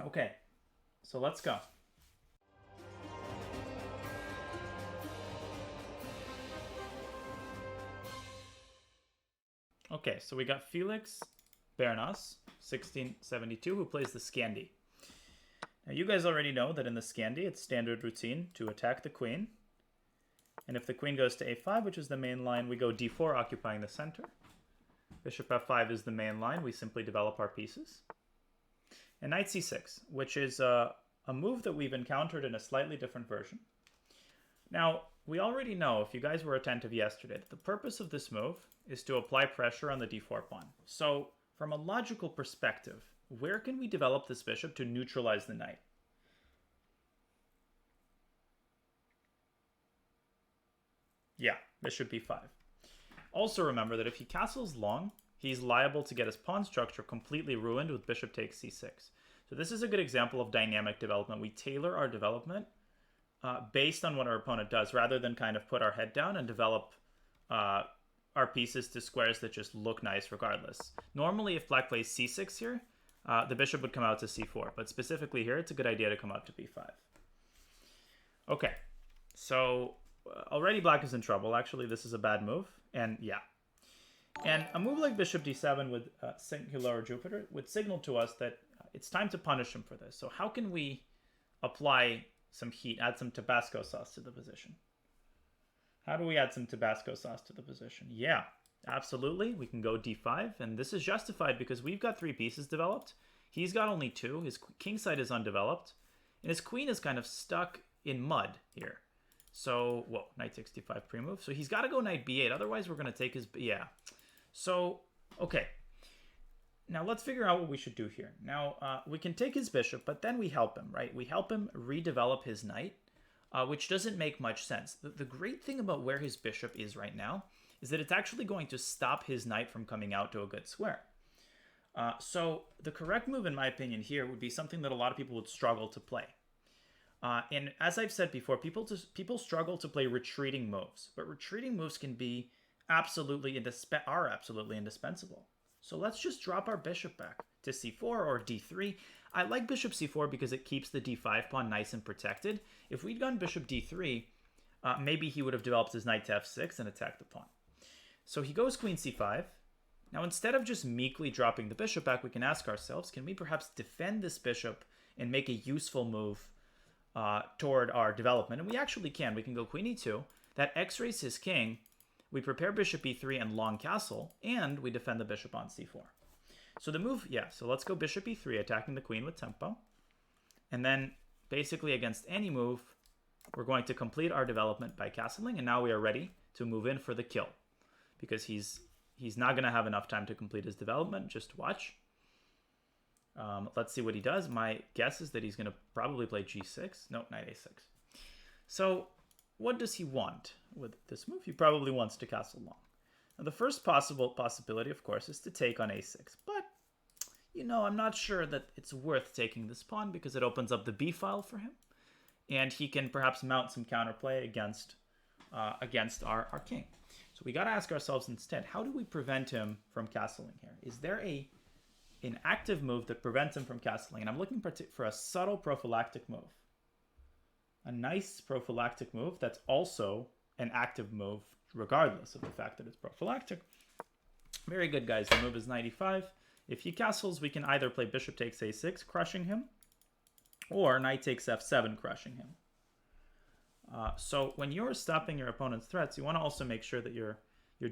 Okay, so let's go. Okay, so we got Felix Bernas, 1672, who plays the Scandi. Now, you guys already know that in the Scandi, it's standard routine to attack the queen. And if the queen goes to a5, which is the main line, we go d4, occupying the center. Bishop f5 is the main line. We simply develop our pieces. And knight c6, which is a move that we've encountered in a slightly different version. Now, we already know, if you guys were attentive yesterday, that the purpose of this move is to apply pressure on the d4 pawn. So, from a logical perspective, where can we develop this bishop to neutralize the knight? Yeah, bishop b5. Also remember that if he castles long, he's liable to get his pawn structure completely ruined with bishop takes c6. So this is a good example of dynamic development. We tailor our development based on what our opponent does, rather than kind of put our head down and develop our pieces to squares that just look nice regardless. Normally, if black plays c6 here, the bishop would come out to c4. But specifically here, it's a good idea to come out to b5. Okay, so already black is in trouble. Actually, this is a bad move. And yeah. And a move like bishop d7 with singular Jupiter would signal to us that it's time to punish him for this. So how can we apply some heat, add some Tabasco sauce to the position? How do we add some Tabasco sauce to the position? Yeah, absolutely. We can go d5, and this is justified because we've got 3 pieces developed. He's got only 2. His king side is undeveloped, and his queen is kind of stuck in mud here. So, whoa, knight takes d5 pre-move. So he's got to go knight b8, otherwise we're going to take his... Yeah. So, okay. Now let's figure out what we should do here. Now, we can take his bishop, but then we help him, right? We help him redevelop his knight, which doesn't make much sense. The great thing about where his bishop is right now is that it's actually going to stop his knight from coming out to a good square. So the correct move, in my opinion, here would be something that a lot of people would struggle to play. And as I've said before, people struggle to play retreating moves, but retreating moves can be absolutely indispensable. So let's just drop our bishop back to c4 or d3. I like bishop c4 because it keeps the d5 pawn nice and protected. If we'd gone bishop d3, maybe he would have developed his knight to f6 and attacked the pawn. So he goes queen c5. Now, instead of just meekly dropping the bishop back, we can ask ourselves, can we perhaps defend this bishop and make a useful move toward our development? And we actually can. We can go queen e2. That x-rays his king. We prepare bishop e3 and long castle, and we defend the bishop on c4. So the move, yeah, so let's go bishop e3, attacking the queen with tempo. And then, basically against any move, we're going to complete our development by castling, and now we are ready to move in for the kill. Because he's not going to have enough time to complete his development. Just watch. Let's see what he does. My guess is that he's going to probably play g6. No, knight a6. So what does he want with this move? He probably wants to castle long. Now, the first possibility, of course, is to take on a6. But, you know, I'm not sure that it's worth taking this pawn because it opens up the b file for him. And he can perhaps mount some counterplay against our king. So we got to ask ourselves instead, how do we prevent him from castling here? Is there an active move that prevents him from castling? And I'm looking for a subtle prophylactic move. A nice prophylactic move that's also an active move, regardless of the fact that it's prophylactic. Very good, guys. The move is knight e5. If he castles, we can either play bishop takes a6, crushing him, or knight takes f7, crushing him. So when you're stopping your opponent's threats, you want to also make sure that you're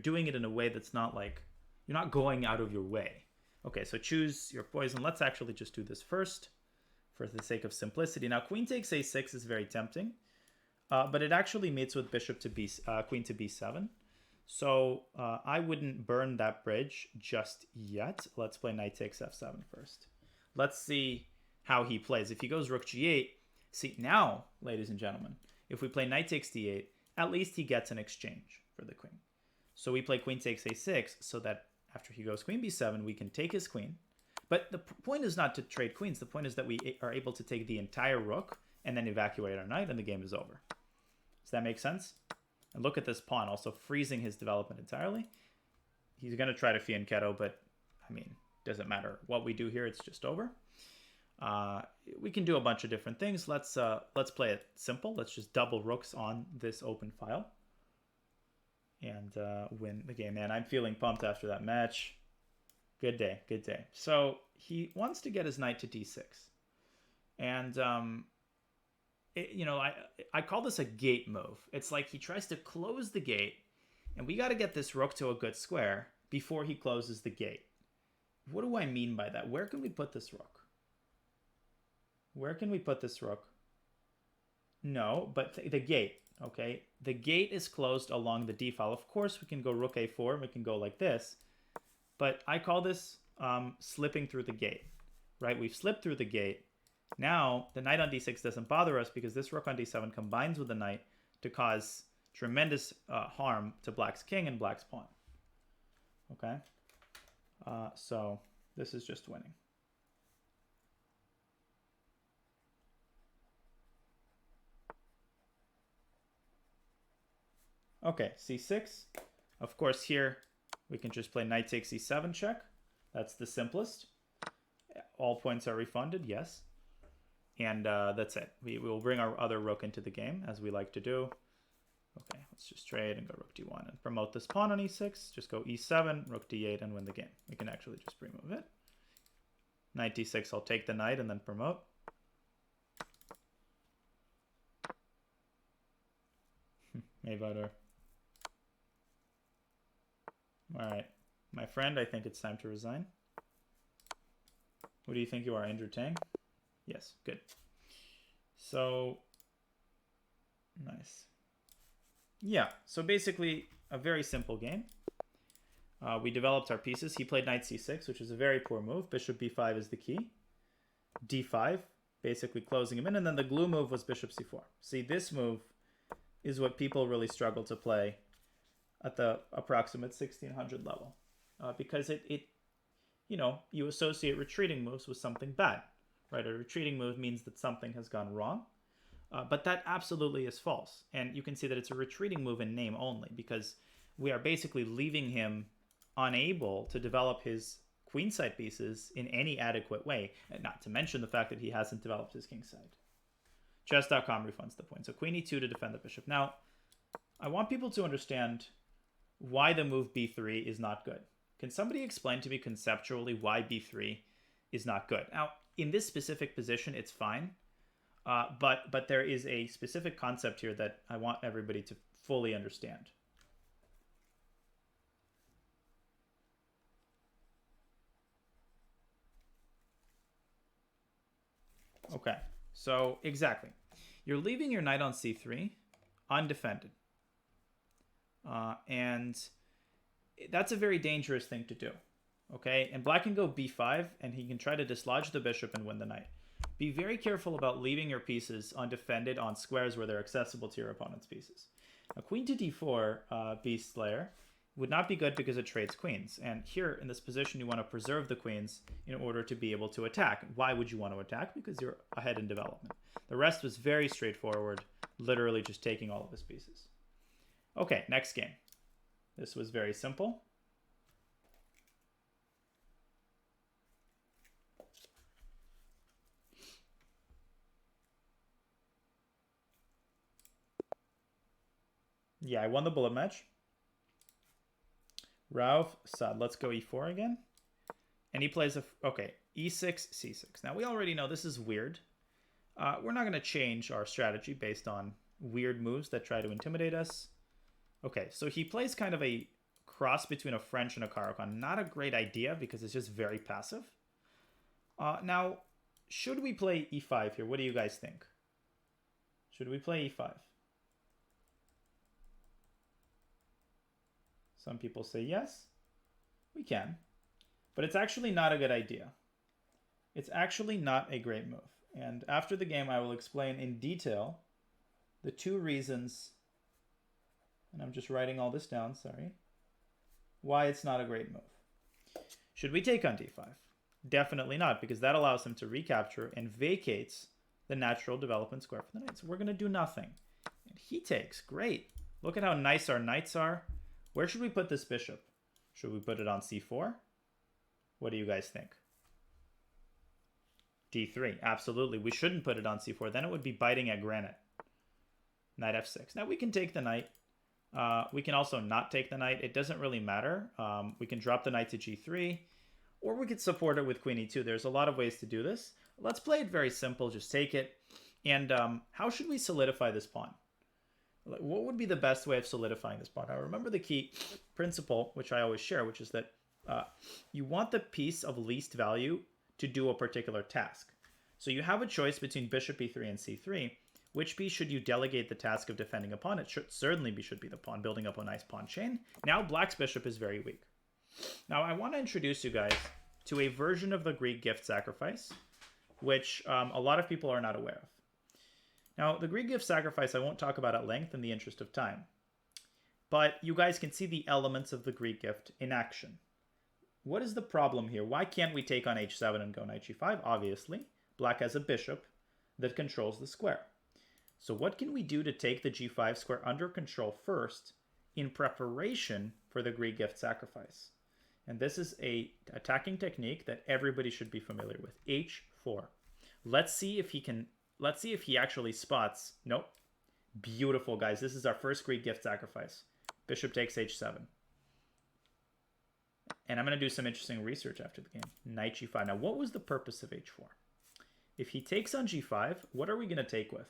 doing it in a way that's not like, you're not going out of your way. Okay, so choose your poison. Let's actually just do this first for the sake of simplicity. Now, queen takes a6 is very tempting, but it actually mates with bishop to queen to b7. So I wouldn't burn that bridge just yet. Let's play knight takes f7 first. Let's see how he plays. If he goes rook g8, see now, ladies and gentlemen, if we play knight takes d8, at least he gets an exchange for the queen. So we play queen takes a6 so that after he goes queen b7, we can take his queen. But the point is not to trade queens. The point is that we are able to take the entire rook and then evacuate our knight, and the game is over. Does that make sense? And look at this pawn, also freezing his development entirely. He's going to try to fianchetto, but, I mean, doesn't matter what we do here. It's just over. we can do a bunch of different things. Let's play it simple. Let's just double rooks on this open file and win the game. Man, I'm feeling pumped after that match. Good day, good day. So he wants to get his knight to d6. And, you know, I call this a gate move. It's like he tries to close the gate, and we got to get this rook to a good square before he closes the gate. What do I mean by that? Where can we put this rook? Where can we put this rook? No, but the gate, okay? The gate is closed along the d file. Of course, we can go rook a4, we can go like this. But I call this slipping through the gate, right? We've slipped through the gate. Now, the knight on d6 doesn't bother us because this rook on d7 combines with the knight to cause tremendous harm to black's king and black's pawn. Okay? So this is just winning. Okay, c6. Of course, here we can just play knight takes e7 check. That's the simplest. All points are refunded, yes. And that's it. We will bring our other rook into the game, as we like to do. Okay, let's just trade and go rook d1 and promote this pawn on e6. Just go e7, rook d8, and win the game. We can actually just remove it. Knight d6, I'll take the knight and then promote. Mayweather. All right, my friend, I think it's time to resign. What do you think you are, Andrew Tang? Yes, good. So, nice. Yeah, so basically a very simple game. We developed our pieces. He played knight c6, which is a very poor move. Bishop b5 is the key. d5, basically closing him in. And then the glue move was bishop c4. See, this move is what people really struggle to play at the approximate 1600 level. Because you know, you associate retreating moves with something bad. Right? A retreating move means that something has gone wrong. But that absolutely is false. And you can see that it's a retreating move in name only because we are basically leaving him unable to develop his queenside pieces in any adequate way. And not to mention the fact that he hasn't developed his kingside. Chess.com refunds the point. So queen e2 to defend the bishop. Now, I want people to understand why the move b3 is not good. Can somebody explain to me conceptually why b3 is not good? Now, in this specific position, it's fine. But there is a specific concept here that I want everybody to fully understand. Okay, so exactly. You're leaving your knight on c3 undefended. And that's a very dangerous thing to do. Okay, and black can go b5, and he can try to dislodge the bishop and win the knight. Be very careful about leaving your pieces undefended on squares where they're accessible to your opponent's pieces. Now, queen to d4, Beast Slayer, would not be good because it trades queens. And here in this position, you want to preserve the queens in order to be able to attack. Why would you want to attack? Because you're ahead in development. The rest was very straightforward, literally just taking all of his pieces. Okay, next game. This was very simple. Yeah, I won the bullet match. Rauf Sad. Let's go e4 again. And he plays okay, e6, c6. Now, we already know this is weird. We're not going to change our strategy based on weird moves that try to intimidate us. Okay, so he plays kind of a cross between a French and a Caro-Kann. Not a great idea because it's just very passive. Now, should we play e5 here? What do you guys think? Should we play e5? Some people say yes, we can. But it's actually not a good idea. It's actually not a great move. And after the game, I will explain in detail the two reasons, and I'm just writing all this down, sorry, why it's not a great move. Should we take on d5? Definitely not, because that allows him to recapture and vacates the natural development square for the knight. So we're going to do nothing. And he takes. Great. Look at how nice our knights are. Where should we put this bishop? Should we put it on c4? What do you guys think? D3. Absolutely. We shouldn't put it on C4. Then it would be biting at granite. Knight F6. Now we can take the knight. We can also not take the knight. It doesn't really matter. We can drop the knight to G3. Or we could support it with Queen E2. There's a lot of ways to do this. Let's play it very simple. Just take it. And how should we solidify this pawn? What would be the best way of solidifying this pawn? Now remember the key principle, which I always share, which is that you want the piece of least value to do a particular task. So you have a choice between bishop e3 and c3. Which piece should you delegate the task of defending a pawn? It should be the pawn, building up a nice pawn chain. Now black's bishop is very weak. Now I want to introduce you guys to a version of the Greek gift sacrifice, which a lot of people are not aware of. Now the Greek gift sacrifice I won't talk about at length in the interest of time, but you guys can see the elements of the Greek gift in action. What is the problem here? Why can't we take on h7 and go knight g5? Obviously, black has a bishop that controls the square. So what can we do to take the g5 square under control first in preparation for the Greek gift sacrifice? And this is a attacking technique that everybody should be familiar with. h4. Let's see if he actually spots. Nope. Beautiful, guys. This is our first Greek gift sacrifice. Bishop takes h7. And I'm going to do some interesting research after the game. Knight g5. Now, what was the purpose of h4? If he takes on g5, what are we going to take with?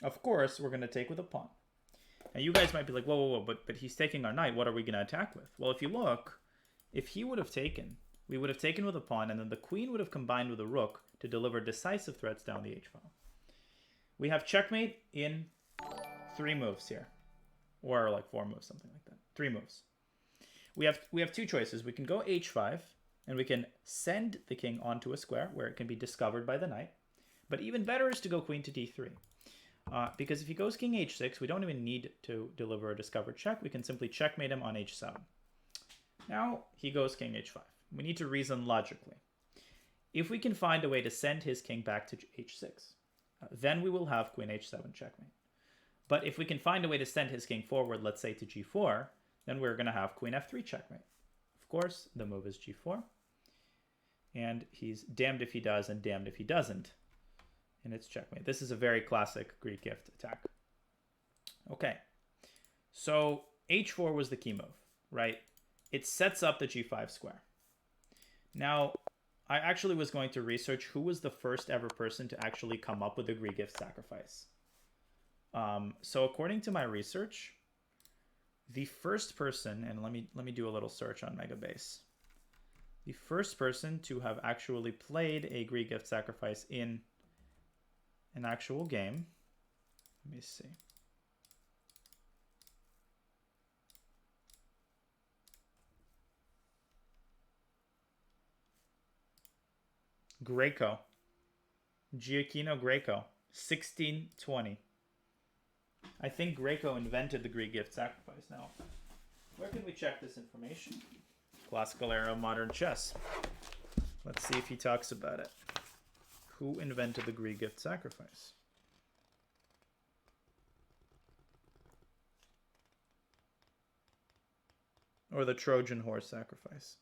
Of course, we're going to take with a pawn. Now, you guys might be like, whoa, but he's taking our knight. What are we going to attack with? Well, if you look, if he would have taken, we would have taken with a pawn, and then the queen would have combined with a rook to deliver decisive threats down the h-file. We have checkmate in 3 moves here. Or like 4 moves, something like that. 3 moves. We have 2 choices. We can go h5, and we can send the king onto a square where it can be discovered by the knight. But even better is to go queen to d3. Because if he goes king h6, we don't even need to deliver a discovered check. We can simply checkmate him on h7. Now he goes king h5. We need to reason logically. If we can find a way to send his king back to h6, then we will have queen h7 checkmate. But if we can find a way to send his king forward, let's say to g4, then we're going to have queen f3 checkmate. Of course, the move is g4. And he's damned if he does and damned if he doesn't. And it's checkmate. This is a very classic Greek gift attack. Okay, so h4 was the key move, right? It sets up the g5 square. Now, I actually was going to research who was the first ever person to actually come up with the Greek gift sacrifice. So according to my research, the first person, and let me do a little search on Megabase. The first person to have actually played a Greek gift sacrifice in an actual game. Let me see. Greco. Gioacchino Greco. 1620. I think Greco invented the Greek gift sacrifice. Now, where can we check this information? Classical era modern chess. Let's see if he talks about it. Who invented the Greek gift sacrifice? Or the Trojan horse sacrifice?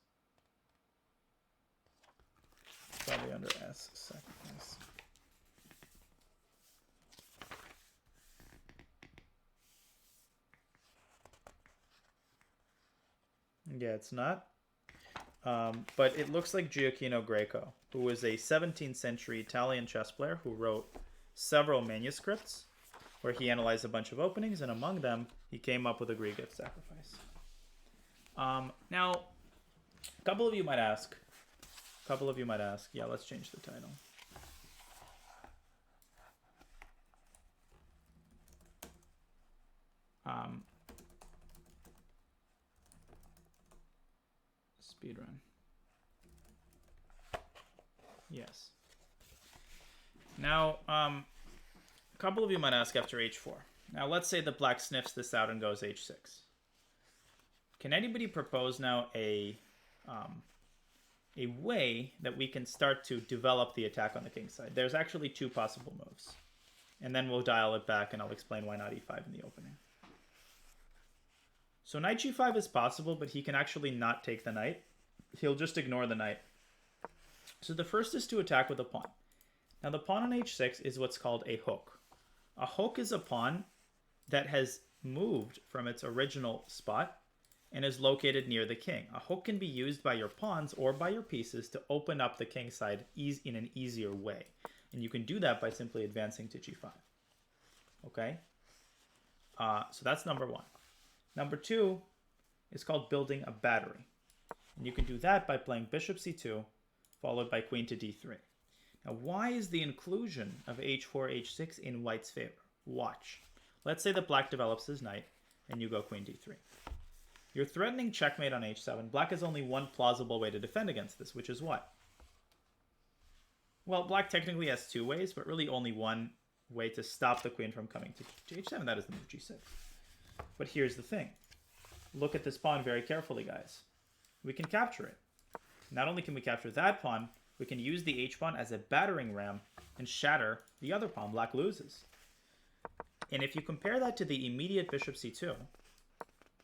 Probably under S, sacrifice. Yeah, it's not. But it looks like Gioacchino Greco, who was a 17th century Italian chess player who wrote several manuscripts where he analyzed a bunch of openings, and among them, he came up with a Greek gift sacrifice. Now, a couple of you might ask, yeah, let's change the title. Speedrun. Yes. Now, a couple of you might ask after h4. Now, let's say the black sniffs this out and goes h6. Can anybody propose now a way that we can start to develop the attack on the king side? There's actually 2 possible moves. And then we'll dial it back and I'll explain why not e5 in the opening. So knight g5 is possible, but he can actually not take the knight. He'll just ignore the knight. So the first is to attack with a pawn. Now the pawn on h6 is what's called a hook. A hook is a pawn that has moved from its original spot and is located near the king. A hook can be used by your pawns or by your pieces to open up the king side in an easier way. And you can do that by simply advancing to g5. Okay? So that's number one. Number two is called building a battery. And you can do that by playing bishop c2, followed by queen to d3. Now, why is the inclusion of h4, h6 in white's favor? Watch. Let's say that black develops his knight, and you go queen d3. You're threatening checkmate on h7. Black has only one plausible way to defend against this, which is what? Well, black technically has two ways, but really only one way to stop the queen from coming to h7. That is the move g6. But here's the thing. Look at this pawn very carefully, guys. We can capture it. Not only can we capture that pawn, we can use the h-pawn as a battering ram and shatter the other pawn. Black loses. And if you compare that to the immediate bishop c2,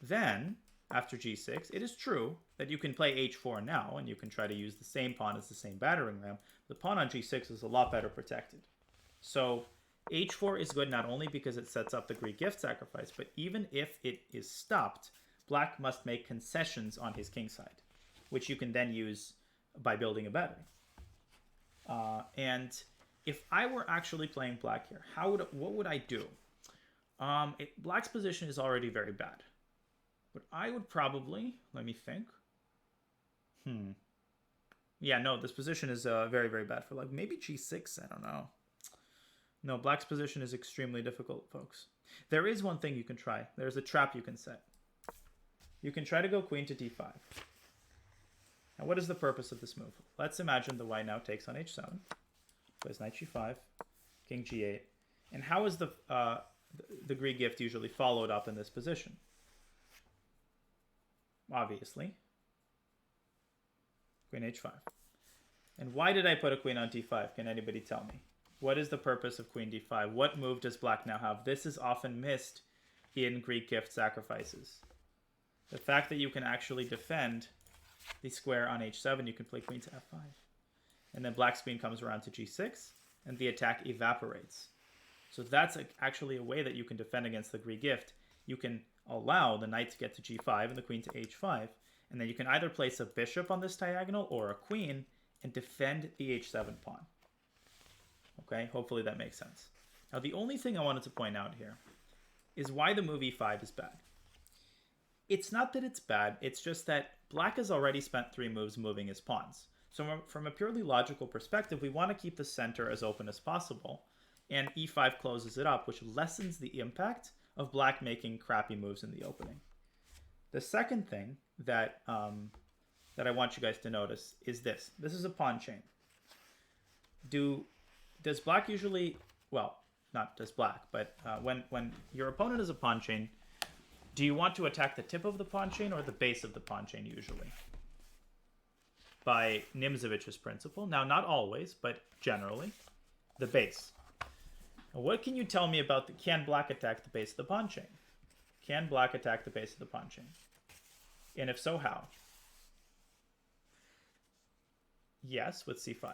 then after g6, it is true that you can play h4 now, and you can try to use the same pawn as the same battering ram. The pawn on g6 is a lot better protected. So h4 is good not only because it sets up the Greek gift sacrifice, but even if it is stopped, black must make concessions on his king side, which you can then use by building a battery. And if I were actually playing black here, what would I do? Black's position is already very bad. But I would probably, let me think. Yeah, no, this position is very, very bad for like maybe g6, I don't know. No, black's position is extremely difficult, folks. There is one thing you can try. There's a trap you can set. You can try to go queen to d5. Now, what is the purpose of this move? Let's imagine the white now takes on h7, plays knight g5, king g8. And how is the Greek gift usually followed up in this position? Obviously, queen h5. And why did I put a queen on d5? Can anybody tell me? What is the purpose of queen d5? What move does black now have? This is often missed in Greek gift sacrifices. The fact that you can actually defend the square on h7, you can play queen to f5. And then black's queen comes around to g6, and the attack evaporates. So that's actually a way that you can defend against the Greek gift. You can allow the knight to get to g5 and the queen to h5, and then you can either place a bishop on this diagonal or a queen and defend the h7 pawn. Okay, hopefully that makes sense. Now the only thing I wanted to point out here is why the move e5 is bad. It's not that it's bad, it's just that black has already spent 3 moves moving his pawns. So from a purely logical perspective, we want to keep the center as open as possible, and e5 closes it up, which lessens the impact of black making crappy moves in the opening. The second thing that I want you guys to notice is this. This is a pawn chain. Does black usually, well, not does black, but when your opponent is a pawn chain, do you want to attack the tip of the pawn chain or the base of the pawn chain usually? By Nimzovich's principle. Now, not always, but generally, the base. Now, what can you tell me about can black attack the base of the pawn chain? Can black attack the base of the pawn chain? And if so, how? Yes, with c5.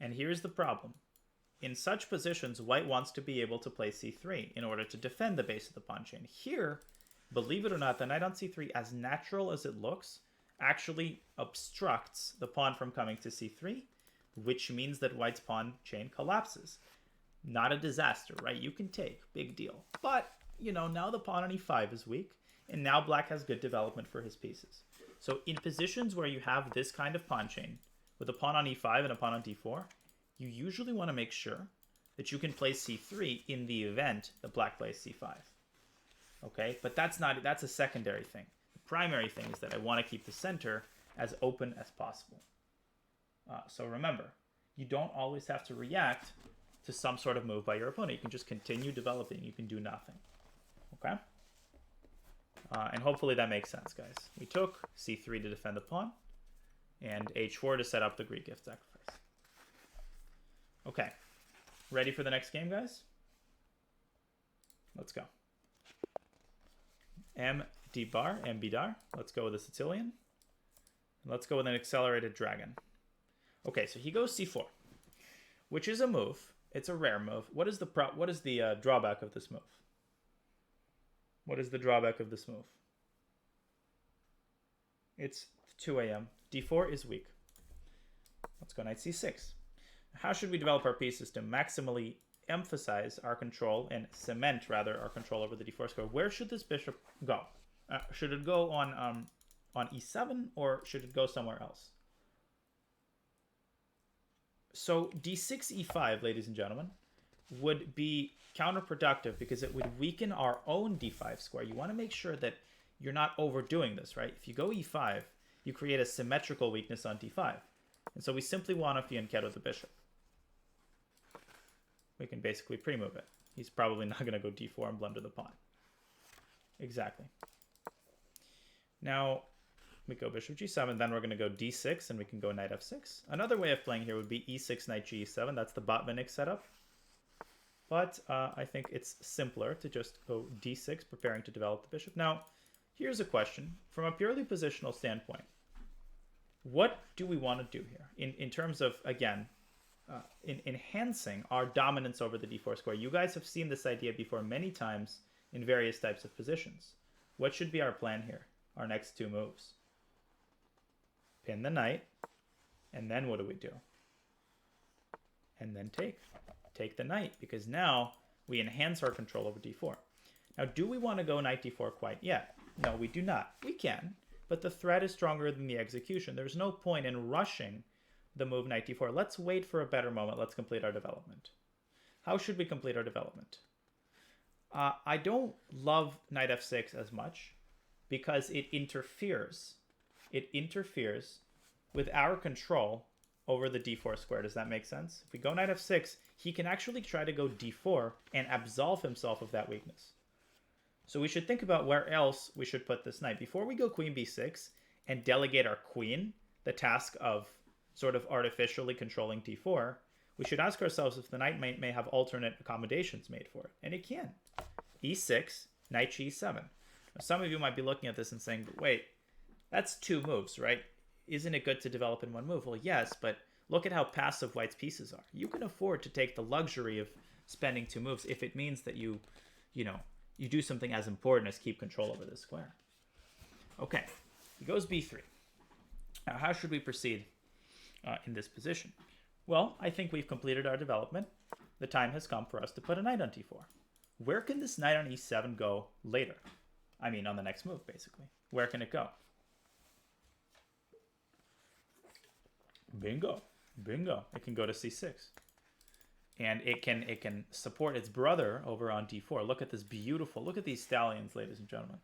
And here's the problem. In such positions, white wants to be able to play c3 in order to defend the base of the pawn chain. Here, believe it or not, the knight on c3, as natural as it looks, actually obstructs the pawn from coming to c3, which means that white's pawn chain collapses. Not a disaster, right? You can take, big deal. But, you know, now the pawn on e5 is weak, and now black has good development for his pieces. So in positions where you have this kind of pawn chain, with a pawn on e5 and a pawn on d4, you usually want to make sure that you can play c3 in the event that black plays c5. Okay, but that's a secondary thing. The primary thing is that I want to keep the center as open as possible. So remember, you don't always have to react to some sort of move by your opponent. You can just continue developing. You can do nothing. Okay? And hopefully that makes sense, guys. We took c3 to defend the pawn, and h4 to set up the Greek gift sacrifice. Okay, ready for the next game, guys? Let's go. M3. D bar and bidar. Let's go with a Sicilian. Let's go with an accelerated dragon. Okay, so he goes c4, which is a move. It's a rare move. What is the drawback of this move? What is the drawback of this move? It's 2 a.m. d4 is weak. Let's go knight c6. How should we develop our pieces to maximally emphasize our control and cement, rather, our control over the d4 square? Where should this bishop go? Should it go on e7, or should it go somewhere else? So d6, e5, ladies and gentlemen, would be counterproductive because it would weaken our own d5 square. You want to make sure that you're not overdoing this, right? If you go e5, you create a symmetrical weakness on d5. And so we simply want to fianchetto the bishop. We can basically pre-move it. He's probably not going to go d4 and blunder the pawn. Exactly. Now, we go bishop g7, then we're going to go d6, and we can go knight f6. Another way of playing here would be e6, knight g7. That's the Botvinnik setup. But I think it's simpler to just go d6, preparing to develop the bishop. Now, here's a question. From a purely positional standpoint, what do we want to do here in terms of, again, in enhancing our dominance over the d4 square? You guys have seen this idea before many times in various types of positions. What should be our plan here? Our next two moves. Pin the knight, and then what do? And then take the knight, because now we enhance our control over d4. Now, do we want to go knight d4 quite yet? No, we do not. We can, but the threat is stronger than the execution. There's no point in rushing the move knight d4. Let's wait for a better moment. Let's complete our development. How should we complete our development? I don't love knight f6 as much because it interferes. It interferes with our control over the d4 square. Does that make sense? If we go knight f6, he can actually try to go d4 and absolve himself of that weakness. So we should think about where else we should put this knight. Before we go queen b6 and delegate our queen the task of sort of artificially controlling d4, we should ask ourselves if the knight may have alternate accommodations made for it. And it can. e6, knight g7. Now, some of you might be looking at this and saying, but wait, that's two moves, right? Isn't it good to develop in one move? Well, yes, but look at how passive white's pieces are. You can afford to take the luxury of spending two moves if it means that you do something as important as keep control over this square. Okay, he goes b3. Now, how should we proceed in this position? Well, I think we've completed our development. The time has come for us to put a knight on d4. Where can this knight on e7 go later? I mean, on the next move, basically. Where can it go? Bingo. Bingo. It can go to c6. And it can support its brother over on d4. Look at this beautiful, look at these stallions, ladies and gentlemen.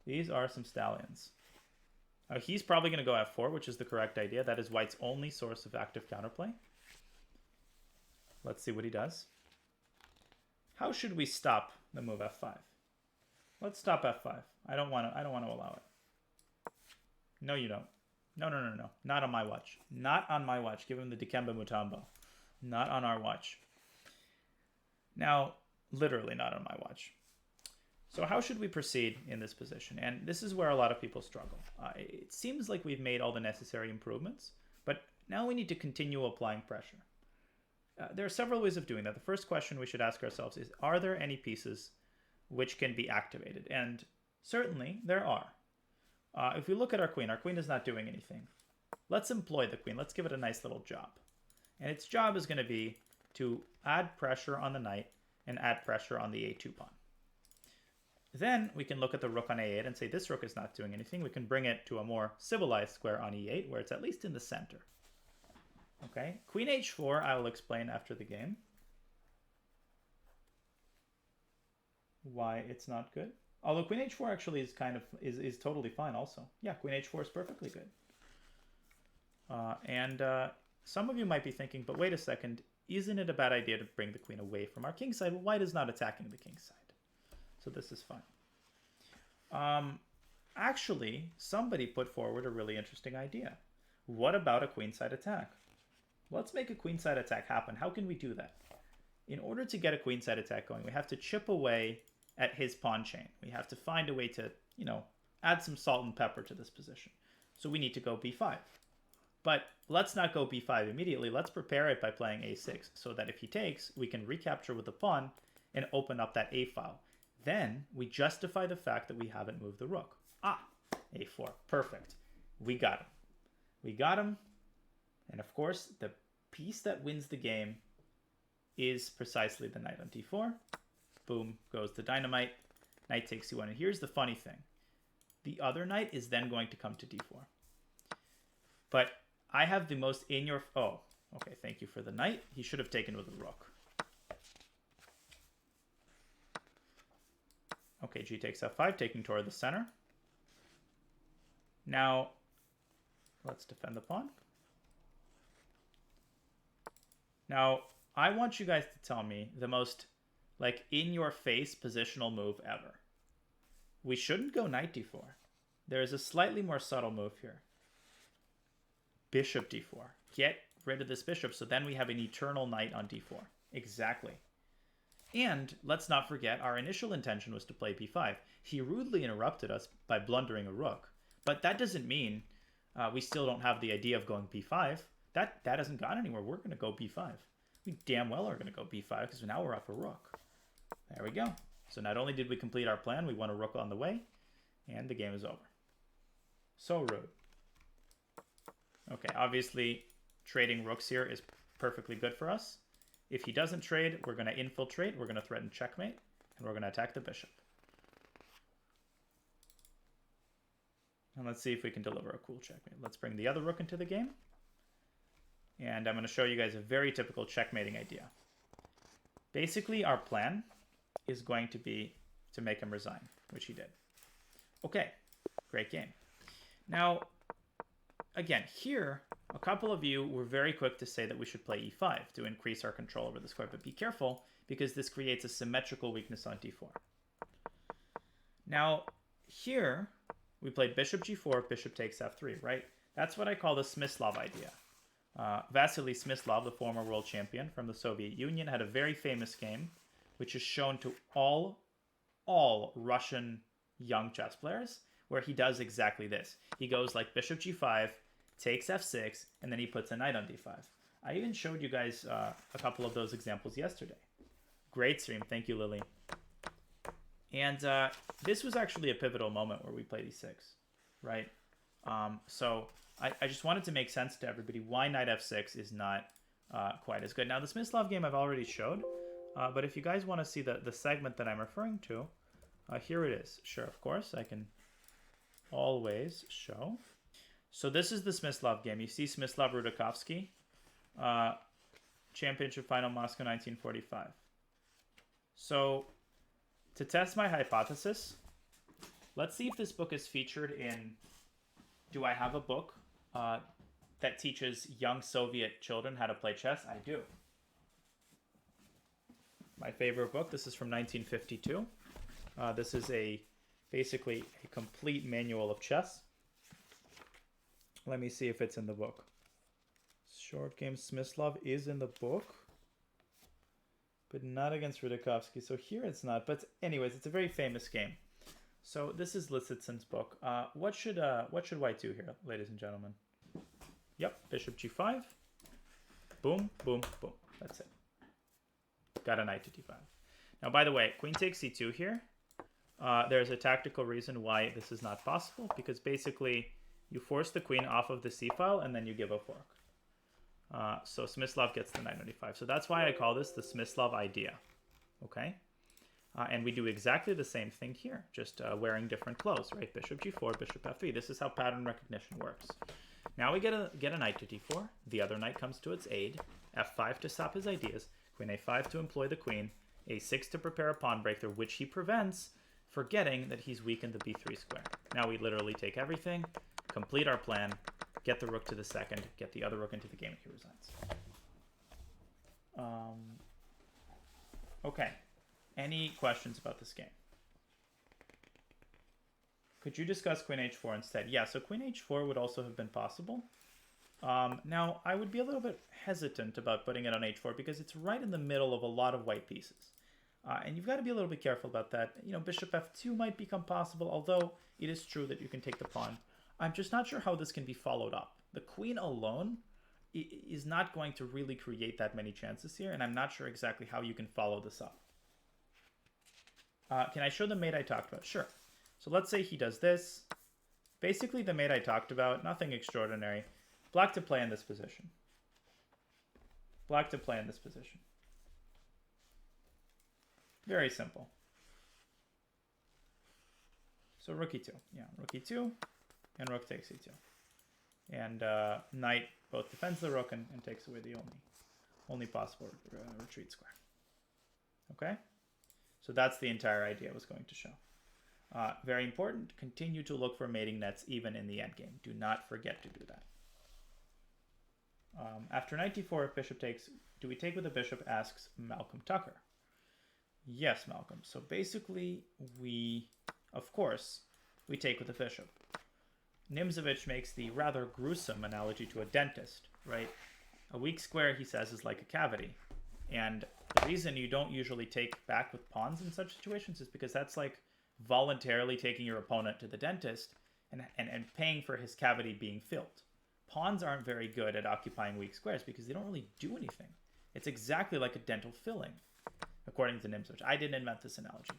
These are some stallions. He's probably going to go f4, which is the correct idea. That is white's only source of active counterplay. Let's see what he does. How should we stop the move f5? Let's stop f5. I don't want to allow it. No, you don't. No. Not on my watch. Not on my watch. Give him the Dikembe Mutombo. Not on our watch. Now, literally not on my watch. So how should we proceed in this position? And this is where a lot of people struggle. It seems like we've made all the necessary improvements, but now we need to continue applying pressure. There are several ways of doing that. The first question we should ask ourselves is, are there any pieces which can be activated? And certainly there are. If we look at our queen is not doing anything. Let's employ the queen. Let's give it a nice little job. And its job is going to be to add pressure on the knight and add pressure on the a2 pawn. Then we can look at the rook on a8 and say this rook is not doing anything. We can bring it to a more civilized square on e8 where it's at least in the center. Okay, queen h4 I will explain after the game why it's not good. Although queen h4 actually is totally fine also. Yeah, queen h4 is perfectly good. Some of you might be thinking, but wait a second, isn't it a bad idea to bring the queen away from our king side? Well, white is not attacking the king side. So this is fine. Actually, somebody put forward a really interesting idea. What about a queenside attack? Let's make a queenside attack happen. How can we do that? In order to get a queenside attack going, we have to chip away at his pawn chain. We have to find a way to you know, add some salt and pepper to this position. So we need to go b5. But let's not go b5 immediately. Let's prepare it by playing a6 so that if he takes, we can recapture with the pawn and open up that a file. Then we justify the fact that we haven't moved the rook. A4. Perfect. We got him. We got him. And of course, the piece that wins the game is precisely the knight on d4. Boom, goes the dynamite. Knight takes c1. And here's the funny thing. The other knight is then going to come to d4. But I have the most in your... Oh, okay, thank you for the knight. He should have taken with the rook. Okay, g takes f5, taking toward the center. Now, let's defend the pawn. Now, I want you guys to tell me the most, like, in-your-face positional move ever. We shouldn't go knight d4. There is a slightly more subtle move here. Bishop d4. Get rid of this bishop, so then we have an eternal knight on d4. Exactly. And let's not forget, our initial intention was to play b5. He rudely interrupted us by blundering a rook. But that doesn't mean we still don't have the idea of going b5. That hasn't gone anywhere. We're going to go b5. We damn well are going to go b5 because now we're off a rook. There we go. So not only did we complete our plan, we won a rook on the way, and the game is over. So rude. Okay, obviously trading rooks here is perfectly good for us. If he doesn't trade, we're going to infiltrate, we're going to threaten checkmate, and we're going to attack the bishop. And let's see if we can deliver a cool checkmate. Let's bring the other rook into the game. And I'm going to show you guys a very typical checkmating idea. Basically, our plan is going to be to make him resign, which he did. Okay, great game. Now, again, here, a couple of you were very quick to say that we should play e5 to increase our control over this square, but be careful because this creates a symmetrical weakness on d4. Now, here, we played bishop g4, bishop takes f3, right? That's what I call the Smyslov idea. Vasily Smyslov, the former world champion from the Soviet Union, had a very famous game, which is shown to all Russian young chess players, where he does exactly this. He goes like bishop g5, takes f6, and then he puts a knight on d5. I even showed you guys a couple of those examples yesterday. Great stream. Thank you, Lily. And this was actually a pivotal moment where we played e6, right? So I just wanted to make sense to everybody why knight f6 is not quite as good. Now, the Smyslov game I've already showed, but if you guys want to see the segment that I'm referring to, here it is. Sure, of course, I can always show. So this is the Smyslov game. You see Smyslov-Rudakovsky, Championship Final Moscow 1945. So to test my hypothesis, let's see if this book is featured in... Do I have a book that teaches young Soviet children how to play chess? I do. My favorite book, this is from 1952. This is basically a complete manual of chess. Let me see if it's in the book. Short game Smyslov is in the book, but not against Rudakovsky. So here it's not. But anyways, it's a very famous game. So this is Lisitsyn's book. What should white do here, ladies and gentlemen? Yep, bishop g5. Boom, boom, boom. That's it. Got a knight to d5. Now, by the way, queen takes c2 here. There's a tactical reason why this is not possible, because basically you force the queen off of the c file and then you give a fork. So Smyslov gets the knight on d5. So that's why I call this the Smyslov idea. Okay? And we do exactly the same thing here, just wearing different clothes, right? Bishop g4, bishop f3. This is how pattern recognition works. Now we get a knight to d4. The other knight comes to its aid. f5 to stop his ideas. Queen a5 to employ the queen. a6 to prepare a pawn breakthrough, which he prevents, forgetting that he's weakened the b3 square. Now we literally take everything, complete our plan, get the rook to the second, get the other rook into the game, and he resigns. Okay. Any questions about this game? Could you discuss queen h4 instead? Yeah, so queen h4 would also have been possible. Now, I would be a little bit hesitant about putting it on h4 because it's right in the middle of a lot of white pieces. And you've got to be a little bit careful about that. You know, bishop f2 might become possible, although it is true that you can take the pawn. I'm just not sure how this can be followed up. The queen alone is not going to really create that many chances here, and I'm not sure exactly how you can follow this up. Can I show the mate I talked about? Sure. So let's say he does this. Basically, the mate I talked about, nothing extraordinary. Black to play in this position. Black to play in this position. Very simple. So rook e2. Yeah, rook e2 and rook takes e2. And knight both defends the rook and takes away the only possible retreat square. Okay? So that's the entire idea I was going to show. Very important, continue to look for mating nets even in the endgame. Do not forget to do that. After knight d4, if bishop takes, do we take with the bishop, asks Malcolm Tucker. Yes, Malcolm. So basically, of course, we take with the bishop. Nimzovich makes the rather gruesome analogy to a dentist, right? A weak square, he says, is like a cavity. And the reason you don't usually take back with pawns in such situations is because that's like voluntarily taking your opponent to the dentist and paying for his cavity being filled. Pawns aren't very good at occupying weak squares because they don't really do anything. It's exactly like a dental filling, according to Nimzovich. I didn't invent this analogy.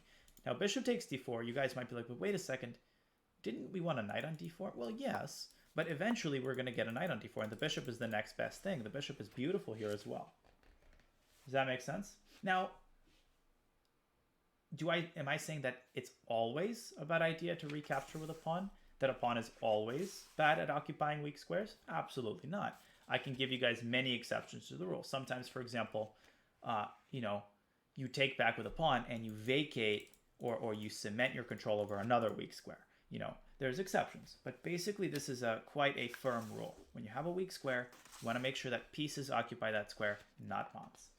Now, bishop takes d4. You guys might be like, but wait a second. Didn't we want a knight on d4? Well, yes, but eventually we're going to get a knight on d4, and the bishop is the next best thing. The bishop is beautiful here as well. Does that make sense? Now, am I saying that it's always a bad idea to recapture with a pawn? That a pawn is always bad at occupying weak squares? Absolutely not. I can give you guys many exceptions to the rule. Sometimes, for example, you take back with a pawn and you vacate or you cement your control over another weak square. There's exceptions, but basically this is quite a firm rule. When you have a weak square, you want to make sure that pieces occupy that square, not pawns.